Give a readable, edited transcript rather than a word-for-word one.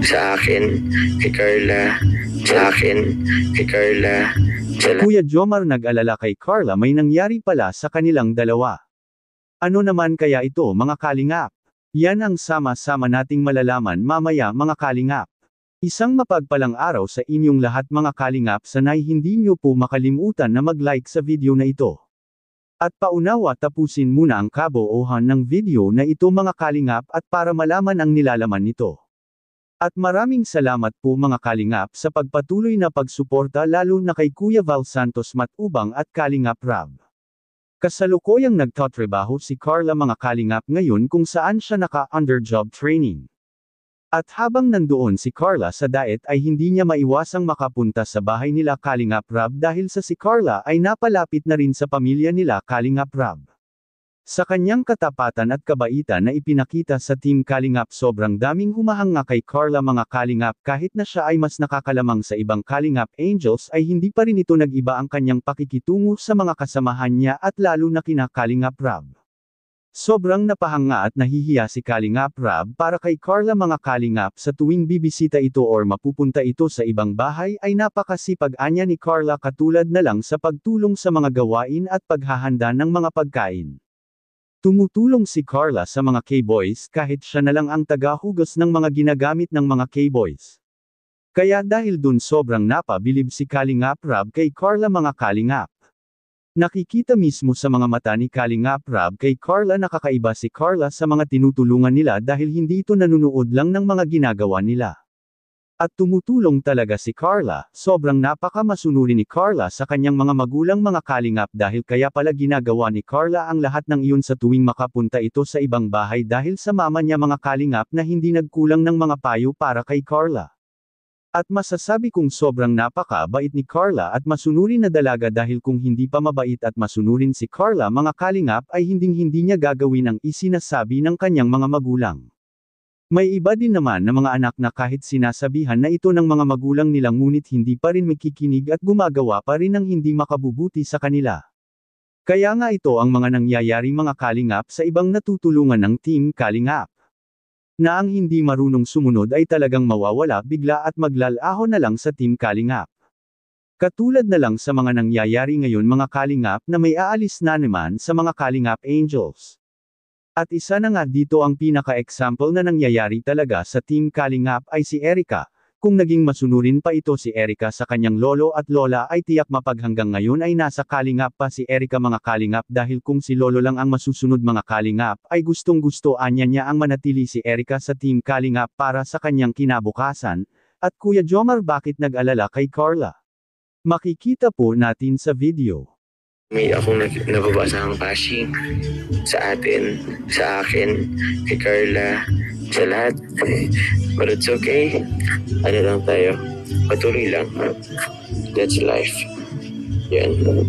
sa akin, kay Carla, sa akin, kay Carla, sa Kuya Jomar nag-alala kay Carla may nangyari pala sa kanilang dalawa. Ano naman kaya ito mga kalingap? Yan ang sama-sama nating malalaman mamaya mga kalingap. Isang mapagpalang araw sa inyong lahat mga kalingap, sanay hindi nyo po makalimutan na mag-like sa video na ito. At paunawa tapusin muna ang kabuuhan ng video na ito mga kalingap at para malaman ang nilalaman nito. At maraming salamat po mga kalingap sa pagpatuloy na pagsuporta lalo na kay Kuya Val Santos Matubang at Kalingap Rab. Kasalukuyang nagtatrabaho si Carla mga kalingap ngayon kung saan siya naka-under job training. At habang nandoon si Carla sa diet ay hindi niya maiwasang makapunta sa bahay nila Kalingap Rab dahil sa si Carla ay napalapit na rin sa pamilya nila Kalingap Rab. Sa kanyang katapatan at kabaitan na ipinakita sa Team Kalingap sobrang daming humahanga kay Carla mga kalingap kahit na siya ay mas nakakalamang sa ibang Kalingap Angels ay hindi pa rin ito nag-iba ang kanyang pakikitungo sa mga kasamahan niya at lalo na kina Kalingap Rab. Sobrang napahanga at nahihiya si Kalingap Rab para kay Carla mga kalingap sa tuwing bibisita ito or mapupunta ito sa ibang bahay ay napakasipag-anya ni Carla katulad na lang sa pagtulong sa mga gawain at paghahanda ng mga pagkain. Tumutulong si Carla sa mga K-boys kahit siya na lang ang tagahugas ng mga ginagamit ng mga K-boys. Kaya dahil dun sobrang napabilib si Kalingap Rab kay Carla mga kalingap. Nakikita mismo sa mga mata ni Kalingap Rab kay Carla na kakaiba si Carla sa mga tinutulungan nila dahil hindi ito nanunood lang ng mga ginagawa nila. At tumutulong talaga si Carla, sobrang napaka-masunuri ni Carla sa kanyang mga magulang mga kalingap dahil kaya pala ginagawa ni Carla ang lahat ng iyon sa tuwing makapunta ito sa ibang bahay dahil sa mama niya mga kalingap na hindi nagkulang ng mga payo para kay Carla. At masasabi kong sobrang napaka-bait ni Carla at masunurin na dalaga dahil kung hindi pa mabait at masunurin si Carla mga kalingap ay hinding-hindi niya gagawin ang isinasabi ng kanyang mga magulang. May iba din naman na mga anak na kahit sinasabihan na ito ng mga magulang nila ngunit hindi pa rin makikinig at gumagawa pa rin ng hindi makabubuti sa kanila. Kaya nga ito ang mga nangyayari mga kalingap sa ibang natutulungan ng Team Kalingap. Na ang hindi marunong sumunod ay talagang mawawala bigla at maglalaho na lang sa Team Kalingap. Katulad na lang sa mga nangyayari ngayon mga kalingap na may aalis na naman sa mga Kalingap Angels. At isa na nga dito ang pinaka-example na nangyayari talaga sa Team Kalingap ay si Erica. Kung naging masunurin pa ito si Erica sa kanyang lolo at lola ay tiyak mapaghanggang ngayon ay nasa Kalingap pa si Erica mga kalingap dahil kung si lolo lang ang masusunod mga kalingap ay gustong-gusto niya ang manatili si Erica sa Team Kalingap para sa kanyang kinabukasan. At Kuya Jomar bakit nag-alala kay Carla? Makikita po natin sa video. May akong nababasahang bashing sa atin, sa akin, kay Carla, sa lahat. But it's okay. Ano lang tayo, patuloy lang. That's life. Yan.